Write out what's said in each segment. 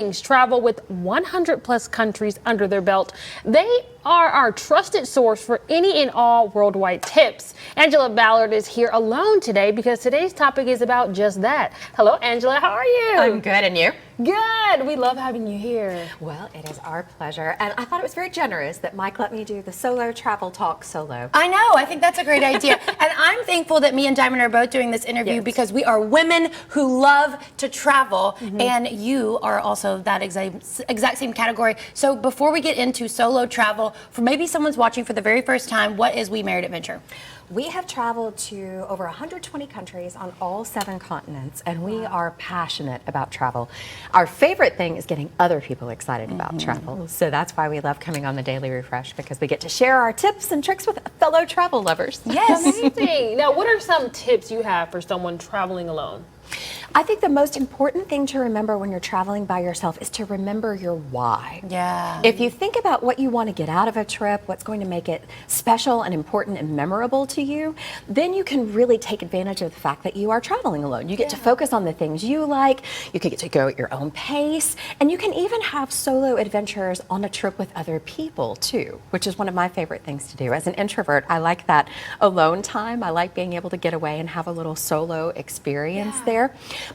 travel with 100 plus countries under their belt. They are our trusted source for any and all worldwide tips. Angela Ballard is here alone today because today's topic is about just that. Hello, Angela. How are you? I'm good, and you? Good. We love having you here. Well, it is our pleasure, and I thought it was very generous that Mike let me do the solo travel talk solo. I know. I think that's a great idea. And I'm thankful that me and Diamond are both doing this interview because we are women who love to travel, and you are also that exact same category. So before we get into solo travel, for maybe someone's watching for the very first time, what is We Married Adventure? We have traveled to over 120 countries on all 7 continents, and we are passionate about travel. Our favorite thing is getting other people excited about travel. So that's why we love coming on the Daily Refresh, because we get to share our tips and tricks with fellow travel lovers. Yes. Amazing. Now, what are some tips you have for someone traveling alone? I think the most important thing to remember when you're traveling by yourself is to remember your why. Yeah. If you think about what you want to get out of a trip, what's going to make it special and important and memorable to you, then you can really take advantage of the fact that you are traveling alone. You get to focus on the things you like, you can get to go at your own pace, and you can even have solo adventures on a trip with other people too, which is one of my favorite things to do. As an introvert, I like that alone time. I like being able to get away and have a little solo experience there.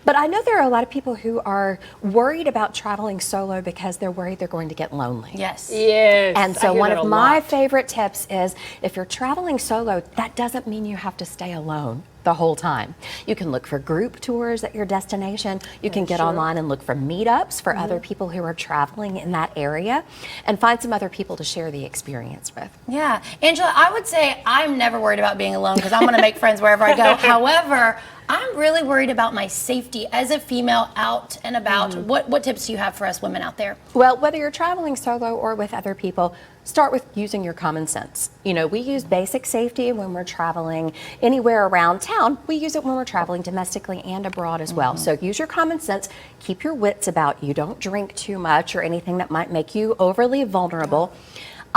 But I know there are a lot of people who are worried about traveling solo because they're worried they're going to get lonely. Yes. Yes. And so one of my favorite tips is if you're traveling solo, that doesn't mean you have to stay alone the whole time. You can look for group tours at your destination. You can get online and look for meetups for other people who are traveling in that area and find some other people to share the experience with. Yeah. Angela, I would say I'm never worried about being alone because I'm going to make friends wherever I go. However, I'm really worried about my safety as a female out and about. What tips do you have for us women out there? Well, whether you're traveling solo or with other people, start with using your common sense. You know, we use basic safety when we're traveling anywhere around town. We use it when we're traveling domestically and abroad as well. So use your common sense, keep your wits about you, don't drink too much or anything that might make you overly vulnerable.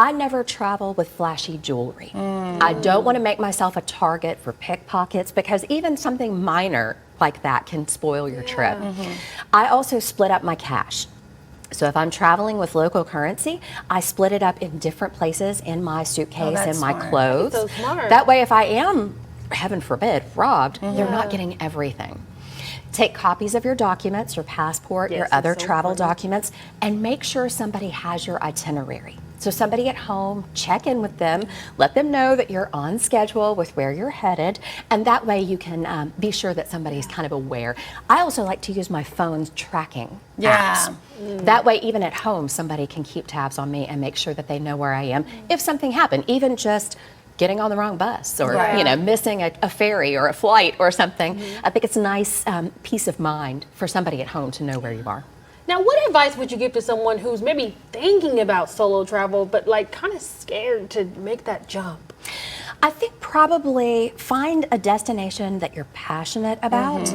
I never travel with flashy jewelry. I don't want to make myself a target for pickpockets because even something minor like that can spoil your trip. I also split up my cash. So if I'm traveling with local currency, I split it up in different places in my suitcase and my clothes. So smart. That way if I am, heaven forbid, robbed, they're not getting everything. Take copies of your documents, your passport, your other travel documents, and make sure somebody has your itinerary. So somebody at home, check in with them, let them know that you're on schedule with where you're headed, and that way you can be sure that somebody's kind of aware. I also like to use my phone's tracking apps. That way, even at home, somebody can keep tabs on me and make sure that they know where I am if something happened, even just getting on the wrong bus or you know, missing a ferry or a flight or something. I think it's a nice peace of mind for somebody at home to know where you are. Now, what advice would you give to someone who's maybe thinking about solo travel, but like kind of scared to make that jump? I think probably find a destination that you're passionate about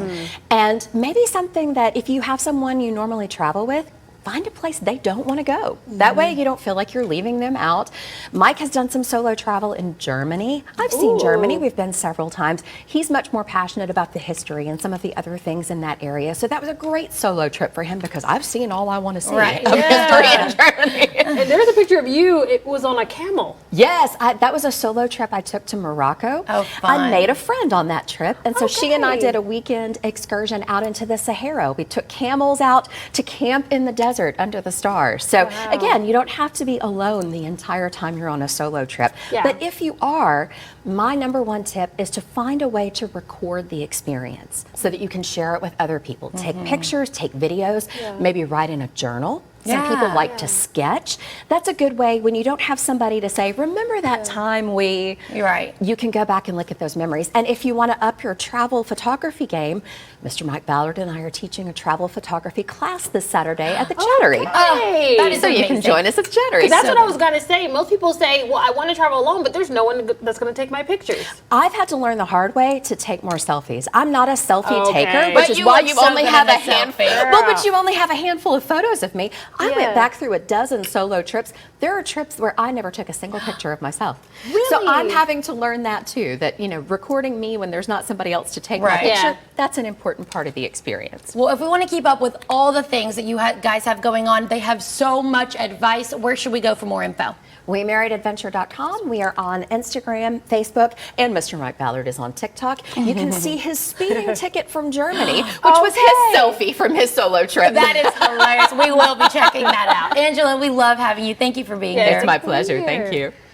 and maybe something that if you have someone you normally travel with, find a place they don't want to go. That way you don't feel like you're leaving them out. Mike has done some solo travel in Germany. I've seen Germany. We've been several times. He's much more passionate about the history and some of the other things in that area. So that was a great solo trip for him because I've seen all I want to see of history in Germany. And there's a picture of you. It was on a camel. Yes, that was a solo trip I took to Morocco. Oh, fun. I made a friend on that trip. And so she and I did a weekend excursion out into the Sahara. We took camels out to camp in the desert under the stars. So again, you don't have to be alone the entire time you're on a solo trip. But if you are, my #1 tip is to find a way to record the experience so that you can share it with other people. Take pictures, take videos, maybe write in a journal. Some people like to sketch. That's a good way when you don't have somebody to say, remember that time we... You're right. You can go back and look at those memories. And if you want to up your travel photography game, Mr. Mike Ballard and I are teaching a travel photography class this Saturday at the Chattery. That is so you can join us at Chattery. That's what I was going to say. Most people say, well, I want to travel alone, but there's no one that's going to take my pictures. I've had to learn the hard way to take more selfies. I'm not a selfie taker, Okay. which But is you why look you so only good have in a the handful. selfie. Well, but you only have a handful of photos of me. I Yeah. went back through a dozen solo trips. There are trips where I never took a single picture of myself. Really? So I'm having to learn that too, that, recording me when there's not somebody else to take my Right. picture, Yeah. that's an important part of the experience. Well, if we want to keep up with all the things that you guys have going on, they have so much advice. Where should we go for more info? WeMarriedAdventure.com. We are on Instagram, Facebook, and Mr. Mike Ballard is on TikTok. You can see his speeding ticket from Germany, which was his selfie from his solo trip. That is hilarious. We will be checking that out. Angela, we love having you. Thank you for being Yeah, here. It's my pleasure. Thank Weird. you.